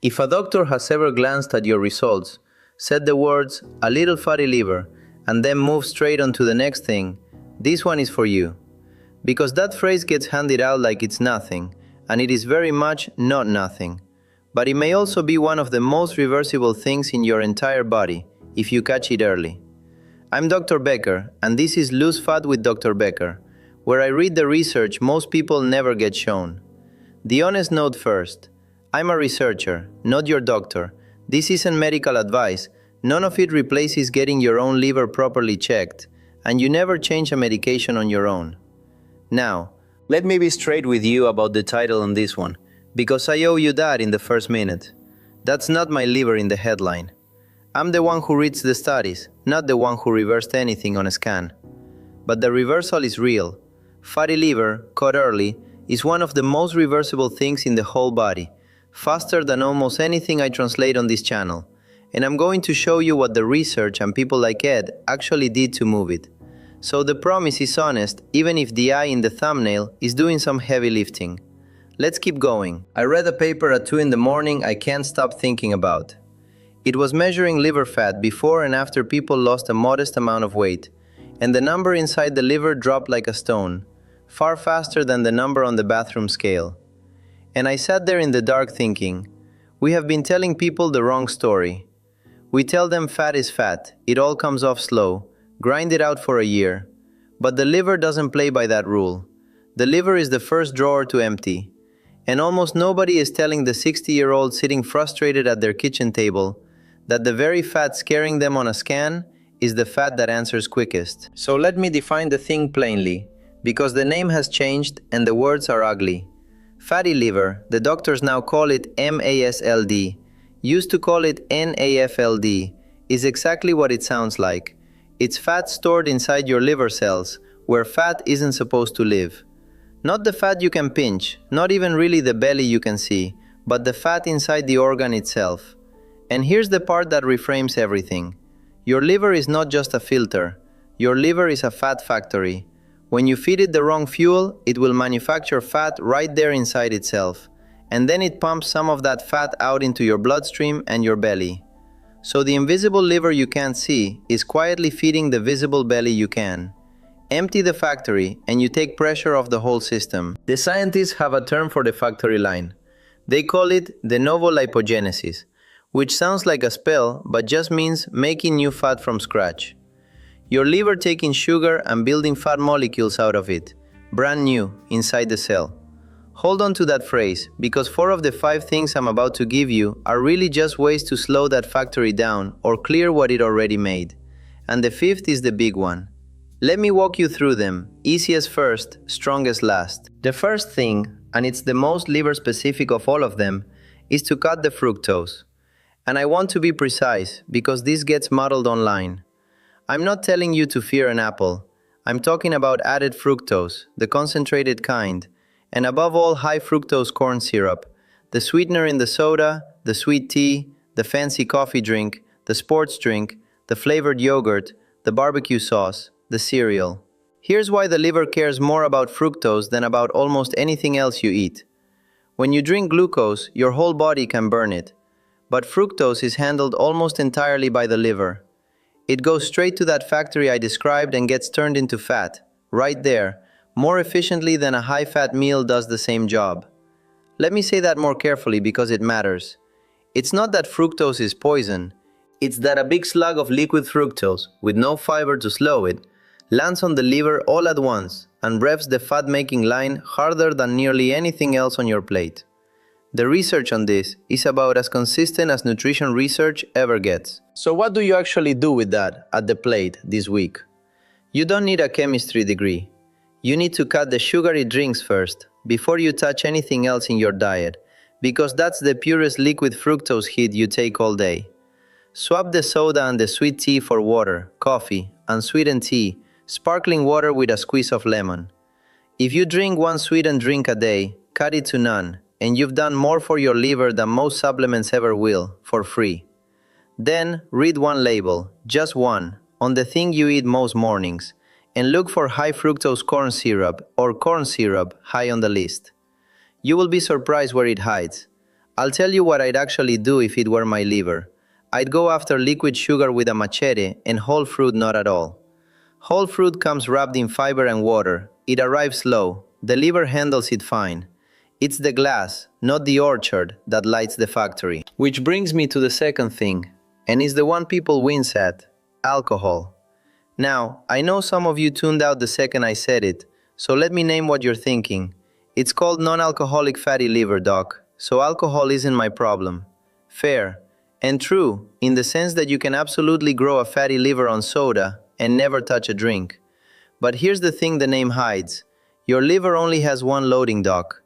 If a doctor has ever glanced at your results, said the words, "a little fatty liver," and then moved straight on to the next thing, this one is for you. Because that phrase gets handed out like it's nothing, and it is very much not nothing. But it may also be one of the most reversible things in your entire body, if you catch it early. I'm Dr. Becker, and this is Lose Fat with Dr. Becker, where I read the research most people never get shown. The honest note first. I'm a researcher, not your doctor. This isn't medical advice. None of it replaces getting your own liver properly checked, and you never change a medication on your own. Now, let me be straight with you about the title on this one, because I owe you that in the first minute. That's not my liver in the headline. I'm the one who reads the studies, not the one who reversed anything on a scan. But the reversal is real. Fatty liver, caught early, is one of the most reversible things in the whole body, faster than almost anything I translate on this channel. And I'm going to show you what the research and people like Ed actually did to move it. So the promise is honest, even if the eye in the thumbnail is doing some heavy lifting. Let's keep going. I read a paper at 2 in the morning I can't stop thinking about. It was measuring liver fat before and after people lost a modest amount of weight, and the number inside the liver dropped like a stone, far faster than the number on the bathroom scale. And I sat there in the dark thinking, we have been telling people the wrong story. We tell them fat is fat, it all comes off slow, grind it out for a year. But the liver doesn't play by that rule. The liver is the first drawer to empty. And almost nobody is telling the 60-year-old sitting frustrated at their kitchen table that the very fat scaring them on a scan is the fat that answers quickest. So let me define the thing plainly, because the name has changed and the words are ugly. Fatty liver, the doctors now call it MASLD, used to call it NAFLD, is exactly what it sounds like. It's fat stored inside your liver cells, where fat isn't supposed to live. Not the fat you can pinch, not even really the belly you can see, but the fat inside the organ itself. And here's the part that reframes everything. Your liver is not just a filter. Your liver is a fat factory. When you feed it the wrong fuel, it will manufacture fat right there inside itself. And then it pumps some of that fat out into your bloodstream and your belly. So the invisible liver you can't see is quietly feeding the visible belly you can. Empty the factory and you take pressure off the whole system. The scientists have a term for the factory line. They call it the novo lipogenesis, which sounds like a spell but just means making new fat from scratch. Your liver taking sugar and building fat molecules out of it, brand new, inside the cell. Hold on to that phrase, because 4 of the 5 things I'm about to give you are really just ways to slow that factory down or clear what it already made. And the 5th is the big one. Let me walk you through them, easiest first, strongest last. The first thing, and it's the most liver-specific of all of them, is to cut the fructose. And I want to be precise, because this gets muddled online. I'm not telling you to fear an apple. I'm talking about added fructose, the concentrated kind, and above all high-fructose corn syrup, the sweetener in the soda, the sweet tea, the fancy coffee drink, the sports drink, the flavored yogurt, the barbecue sauce, the cereal. Here's why the liver cares more about fructose than about almost anything else you eat. When you drink glucose, your whole body can burn it, but fructose is handled almost entirely by the liver. It goes straight to that factory I described and gets turned into fat, right there, more efficiently than a high-fat meal does the same job. Let me say that more carefully because it matters. It's not that fructose is poison, it's that a big slug of liquid fructose, with no fiber to slow it, lands on the liver all at once and revs the fat-making line harder than nearly anything else on your plate. The research on this is about as consistent as nutrition research ever gets. So what do you actually do with that at the plate this week? You don't need a chemistry degree. You need to cut the sugary drinks first, before you touch anything else in your diet, because that's the purest liquid fructose hit you take all day. Swap the soda and the sweet tea for water, coffee, unsweetened tea, sparkling water with a squeeze of lemon. If you drink 1 sweetened drink a day, cut it to none. And you've done more for your liver than most supplements ever will, for free. Then, read one label, just one, on the thing you eat most mornings, and look for high-fructose corn syrup or corn syrup high on the list. You will be surprised where it hides. I'll tell you what I'd actually do if it were my liver. I'd go after liquid sugar with a machete and whole fruit not at all. Whole fruit comes wrapped in fiber and water. It arrives slow. The liver handles it fine. It's the glass, not the orchard, that lights the factory. Which brings me to the second thing, and is the one people wince at: alcohol. Now, I know some of you tuned out the second I said it, so let me name what you're thinking. It's called non-alcoholic fatty liver, doc, so alcohol isn't my problem. Fair. And true, in the sense that you can absolutely grow a fatty liver on soda and never touch a drink. But here's the thing the name hides. Your liver only has one loading dock.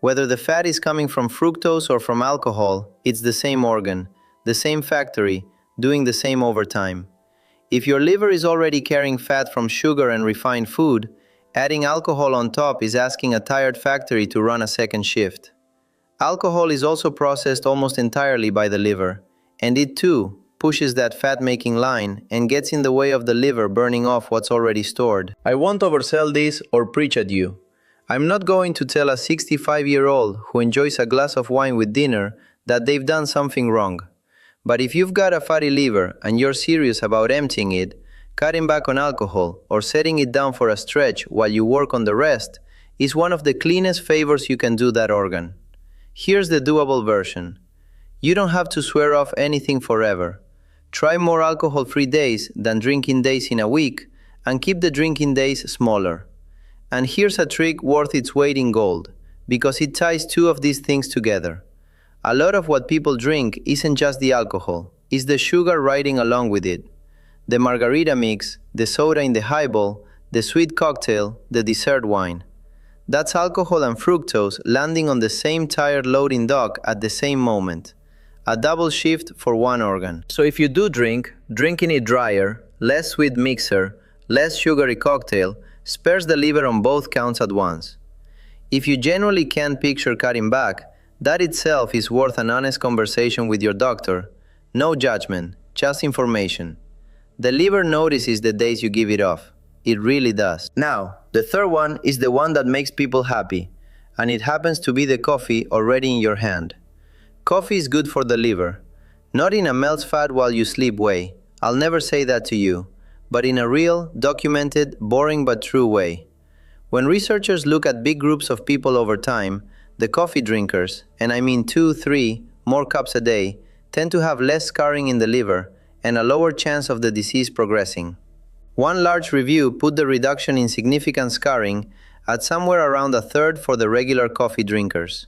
Whether the fat is coming from fructose or from alcohol, it's the same organ, the same factory, doing the same overtime. If your liver is already carrying fat from sugar and refined food, adding alcohol on top is asking a tired factory to run a second shift. Alcohol is also processed almost entirely by the liver, and it too pushes that fat-making line and gets in the way of the liver burning off what's already stored. I won't oversell this or preach at you. I'm not going to tell a 65-year-old who enjoys a glass of wine with dinner that they've done something wrong. But if you've got a fatty liver and you're serious about emptying it, cutting back on alcohol or setting it down for a stretch while you work on the rest is one of the cleanest favors you can do that organ. Here's the doable version. You don't have to swear off anything forever. Try more alcohol-free days than drinking days in a week and keep the drinking days smaller. And here's a trick worth its weight in gold, because it ties two of these things together. A lot of what people drink isn't just the alcohol, it's the sugar riding along with it. The margarita mix, the soda in the highball, the sweet cocktail, the dessert wine. That's alcohol and fructose landing on the same tired loading dock at the same moment. A double shift for one organ. So if you do drink, drinking it drier, less sweet mixer, less sugary cocktail, spares the liver on both counts at once. If you genuinely can't picture cutting back, that itself is worth an honest conversation with your doctor. No judgment, just information. The liver notices the days you give it off. It really does. Now, the third one is the one that makes people happy, and it happens to be the coffee already in your hand. Coffee is good for the liver. Not in a melts fat while you sleep way. I'll never say that to you. But in a real, documented, boring but true way. When researchers look at big groups of people over time, the coffee drinkers, and I mean 2, 3 more cups a day, tend to have less scarring in the liver and a lower chance of the disease progressing. One large review put the reduction in significant scarring at somewhere around a third for the regular coffee drinkers.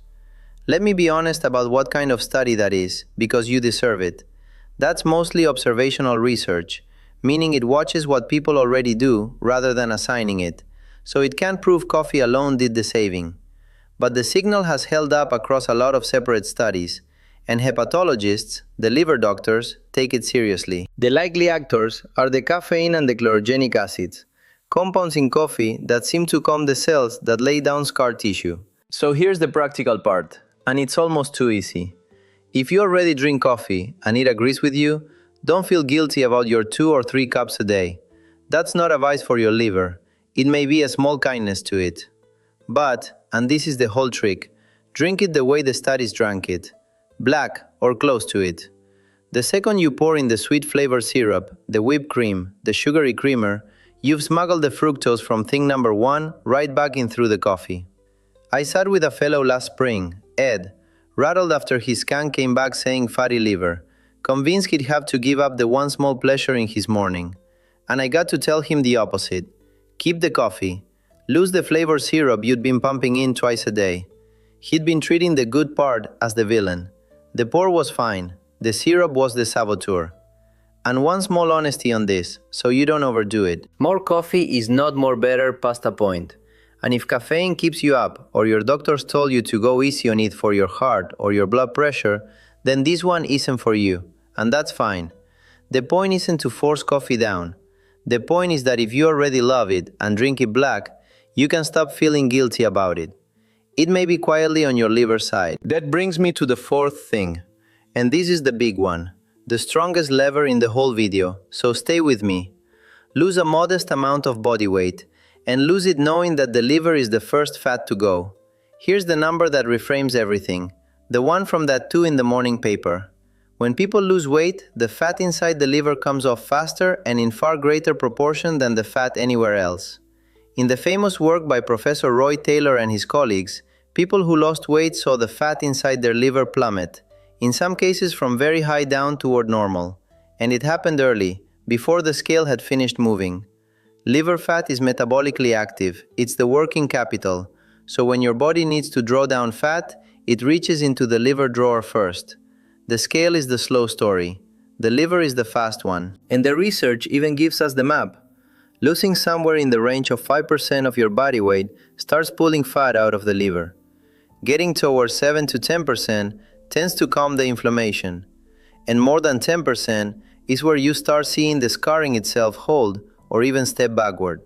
Let me be honest about what kind of study that is, because you deserve it. That's mostly observational research, meaning it watches what people already do rather than assigning it, so it can't prove coffee alone did the saving. But the signal has held up across a lot of separate studies, and hepatologists, the liver doctors, take it seriously. The likely actors are the caffeine and the chlorogenic acids, compounds in coffee that seem to calm the cells that lay down scar tissue. So here's the practical part, and it's almost too easy. If you already drink coffee and it agrees with you, don't feel guilty about your 2 or 3 cups a day. That's not advice for your liver. It may be a small kindness to it. But, and this is the whole trick, drink it the way the studies drank it. Black or close to it. The second you pour in the sweet flavor syrup, the whipped cream, the sugary creamer, you've smuggled the fructose from thing number 1 right back in through the coffee. I sat with a fellow last spring, Ed, rattled after his scan came back saying fatty liver, convinced he'd have to give up the one small pleasure in his morning. And I got to tell him the opposite. Keep the coffee. Lose the flavor syrup you'd been pumping in twice a day. He'd been treating the good part as the villain. The pour was fine. The syrup was the saboteur. And one small honesty on this, so you don't overdo it. More coffee is not more better past a point. And if caffeine keeps you up, or your doctors told you to go easy on it for your heart or your blood pressure, then this one isn't for you. And that's fine. The point isn't to force coffee down. The point is that if you already love it and drink it black, you can stop feeling guilty about it. It may be quietly on your liver side. That brings me to the fourth thing. And this is the big one. The strongest lever in the whole video, so stay with me. Lose a modest amount of body weight, and lose it knowing that the liver is the first fat to go. Here's the number that reframes everything. The one from that 2 in the morning paper. When people lose weight, the fat inside the liver comes off faster and in far greater proportion than the fat anywhere else. In the famous work by Professor Roy Taylor and his colleagues, people who lost weight saw the fat inside their liver plummet, in some cases from very high down toward normal. And it happened early, before the scale had finished moving. Liver fat is metabolically active, it's the working capital, so when your body needs to draw down fat, it reaches into the liver drawer first. The scale is the slow story. The liver is the fast one. And the research even gives us the map. Losing somewhere in the range of 5% of your body weight starts pulling fat out of the liver. Getting towards 7 to 10% tends to calm the inflammation. And more than 10% is where you start seeing the scarring itself hold or even step backward.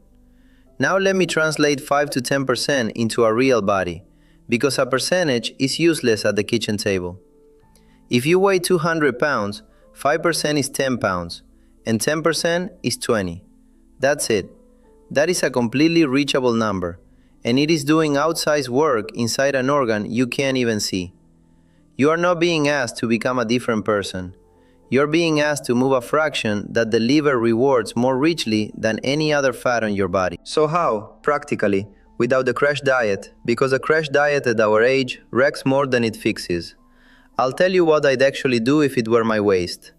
Now let me translate 5 to 10% into a real body, because a percentage is useless at the kitchen table. If you weigh 200 pounds, 5% is 10 pounds, and 10% is 20. That's it. That is a completely reachable number, and it is doing outsized work inside an organ you can't even see. You are not being asked to become a different person. You're being asked to move a fraction that the liver rewards more richly than any other fat on your body. So how, practically, without the crash diet? Because a crash diet at our age wrecks more than it fixes. I'll tell you what I'd actually do if it were my waist.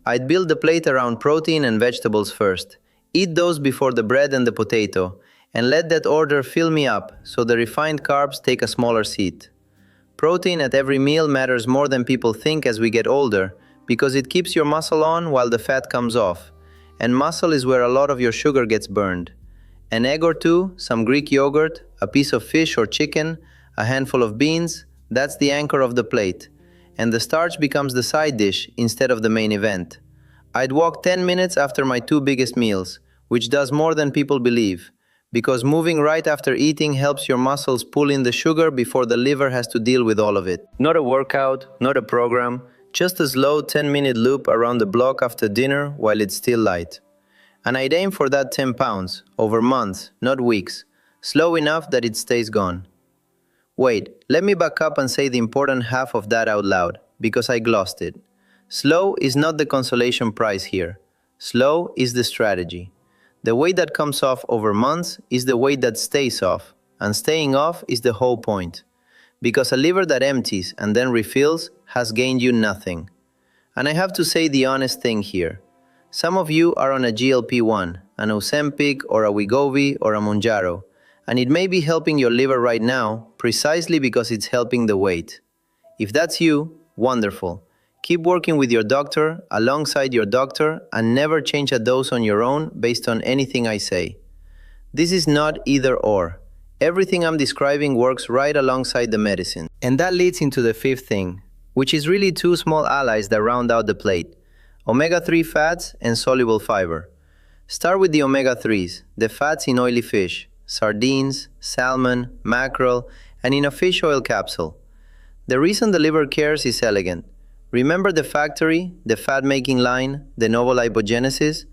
I'd build the plate around protein and vegetables first. Eat those before the bread and the potato, and let that order fill me up so the refined carbs take a smaller seat. Protein at every meal matters more than people think as we get older, because it keeps your muscle on while the fat comes off, and muscle is where a lot of your sugar gets burned. An egg or two, some Greek yogurt, a piece of fish or chicken, a handful of beans, that's the anchor of the plate, and the starch becomes the side dish instead of the main event. I'd walk 10 minutes after my 2 biggest meals, which does more than people believe, because moving right after eating helps your muscles pull in the sugar before the liver has to deal with all of it. Not a workout, not a program, just a slow 10-minute loop around the block after dinner while it's still light. And I'd aim for that 10 pounds, over months, not weeks, slow enough that it stays gone. Wait, let me back up and say the important half of that out loud, because I glossed it. Slow is not the consolation prize here. Slow is the strategy. The weight that comes off over months is the weight that stays off, and staying off is the whole point. Because a liver that empties and then refills has gained you nothing. And I have to say the honest thing here. Some of you are on a GLP-1, an Ozempic or a Wegovy or a Mounjaro, and it may be helping your liver right now precisely because it's helping the weight. If that's you, wonderful. Keep working with your doctor, alongside your doctor, and never change a dose on your own based on anything I say. This is not either or. Everything I'm describing works right alongside the medicine. And that leads into the fifth thing, which is really 2 small allies that round out the plate: omega-3 fats and soluble fiber. Start with the omega-3s, the fats in oily fish, sardines, salmon, mackerel, and in a fish oil capsule. The reason the liver cares is elegant. Remember the factory, the fat-making line, the novo lipogenesis?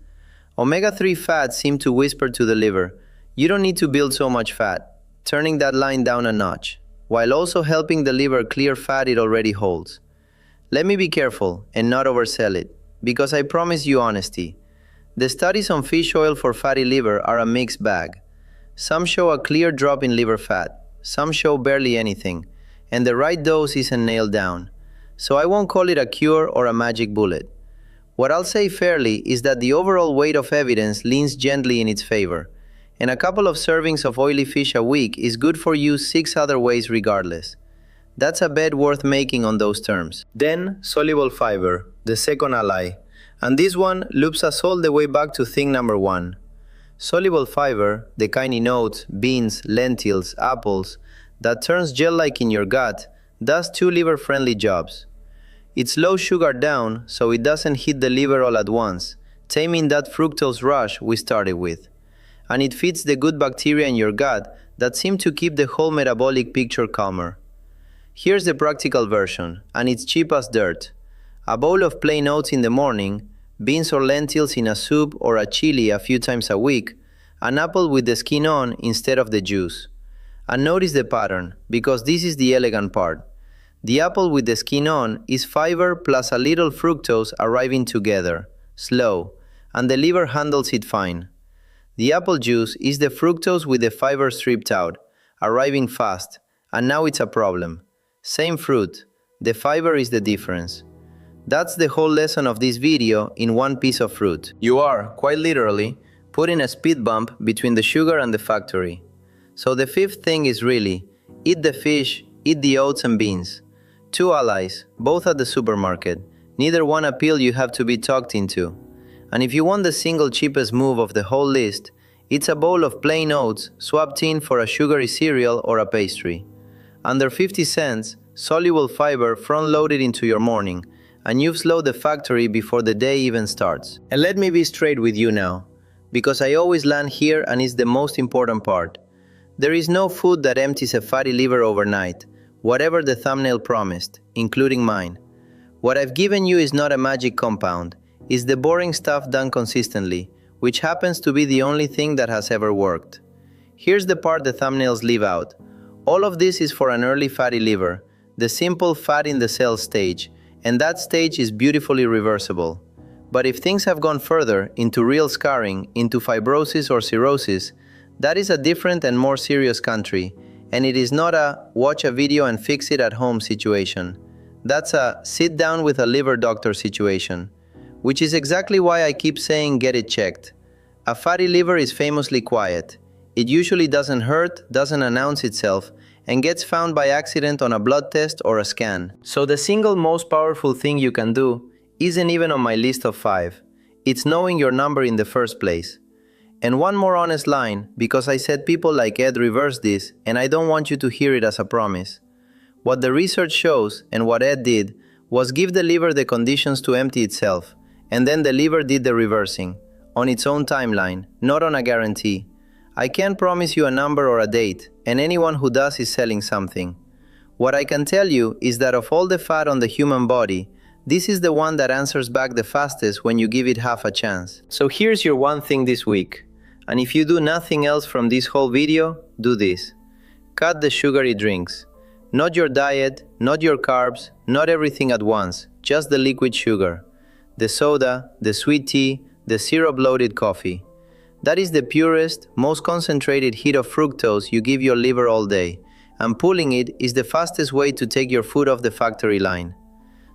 Omega-3 fats seem to whisper to the liver, you don't need to build so much fat, turning that line down a notch, while also helping the liver clear fat it already holds. Let me be careful and not oversell it, because I promise you honesty. The studies on fish oil for fatty liver are a mixed bag. Some show a clear drop in liver fat, some show barely anything, and the right dose isn't nailed down. So I won't call it a cure or a magic bullet. What I'll say fairly is that the overall weight of evidence leans gently in its favor, and a couple of servings of oily fish a week is good for you 6 other ways regardless. That's a bet worth making on those terms. Then, soluble fiber, the second ally. And this one loops us all the way back to thing number 1. Soluble fiber, the kind in oats, beans, lentils, apples, that turns gel-like in your gut, does 2 liver-friendly jobs. It slows sugar down so it doesn't hit the liver all at once, taming that fructose rush we started with. And it feeds the good bacteria in your gut that seem to keep the whole metabolic picture calmer. Here's the practical version, and it's cheap as dirt. A bowl of plain oats in the morning, beans or lentils in a soup or a chili a few times a week, an apple with the skin on instead of the juice. And notice the pattern, because this is the elegant part. The apple with the skin on is fiber plus a little fructose arriving together, slow, and the liver handles it fine. The apple juice is the fructose with the fiber stripped out, arriving fast, and now it's a problem. Same fruit, the fiber is the difference. That's the whole lesson of this video in one piece of fruit. You are, quite literally, putting a speed bump between the sugar and the factory. So the fifth thing is really, eat the fish, eat the oats and beans. Two allies, both at the supermarket, neither one a pill you have to be talked into. And if you want the single cheapest move of the whole list, it's a bowl of plain oats swapped in for a sugary cereal or a pastry. Under 50 cents, soluble fiber front-loaded into your morning, and you've slowed the factory before the day even starts. And let me be straight with you now, because I always land here and it's the most important part. There is no food that empties a fatty liver overnight, whatever the thumbnail promised, including mine. What I've given you is not a magic compound, it's the boring stuff done consistently, which happens to be the only thing that has ever worked. Here's the part the thumbnails leave out. All of this is for an early fatty liver, the simple fat in the cell stage, and that stage is beautifully reversible. But if things have gone further, into real scarring, into fibrosis or cirrhosis, that is a different and more serious country, and it is not a watch a video and fix it at home situation. That's a sit down with a liver doctor situation, which is exactly why I keep saying get it checked. A fatty liver is famously quiet. It usually doesn't hurt, doesn't announce itself, and gets found by accident on a blood test or a scan. So the single most powerful thing you can do isn't even on my list of 5. It's knowing your number in the first place. And one more honest line, because I said people like Ed reversed this, and I don't want you to hear it as a promise. What the research shows, and what Ed did, was give the liver the conditions to empty itself, and then the liver did the reversing, on its own timeline, not on a guarantee. I can't promise you a number or a date, and anyone who does is selling something. What I can tell you is that of all the fat on the human body, this is the one that answers back the fastest when you give it half a chance. So here's your one thing this week. And if you do nothing else from this whole video, do this. Cut the sugary drinks. Not your diet, not your carbs, not everything at once, just the liquid sugar. The soda, the sweet tea, the syrup-loaded coffee. That is the purest, most concentrated hit of fructose you give your liver all day, and pulling it is the fastest way to take your food off the factory line.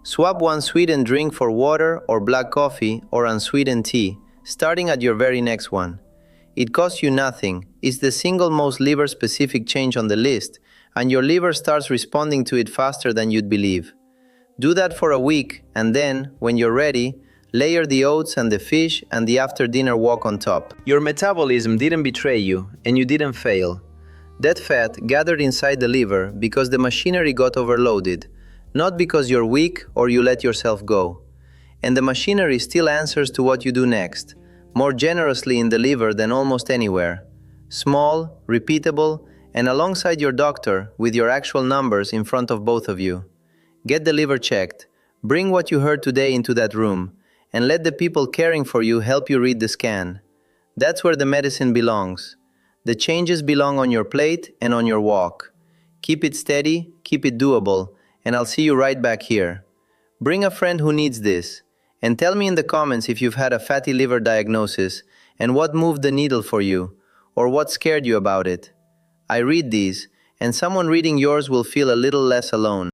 Swap one sweetened drink for water or black coffee or unsweetened tea, starting at your very next one. It costs you nothing, it's the single most liver-specific change on the list, and your liver starts responding to it faster than you'd believe. Do that for a week, and then, when you're ready, layer the oats and the fish and the after-dinner walk on top. Your metabolism didn't betray you, and you didn't fail. That fat gathered inside the liver because the machinery got overloaded, not because you're weak or you let yourself go. And the machinery still answers to what you do next, more generously in the liver than almost anywhere. Small, repeatable, and alongside your doctor with your actual numbers in front of both of you. Get the liver checked, bring what you heard today into that room, and let the people caring for you help you read the scan. That's where the medicine belongs. The changes belong on your plate and on your walk. Keep it steady, keep it doable, and I'll see you right back here. Bring a friend who needs this, and tell me in the comments if you've had a fatty liver diagnosis and what moved the needle for you, or what scared you about it. I read these, and someone reading yours will feel a little less alone.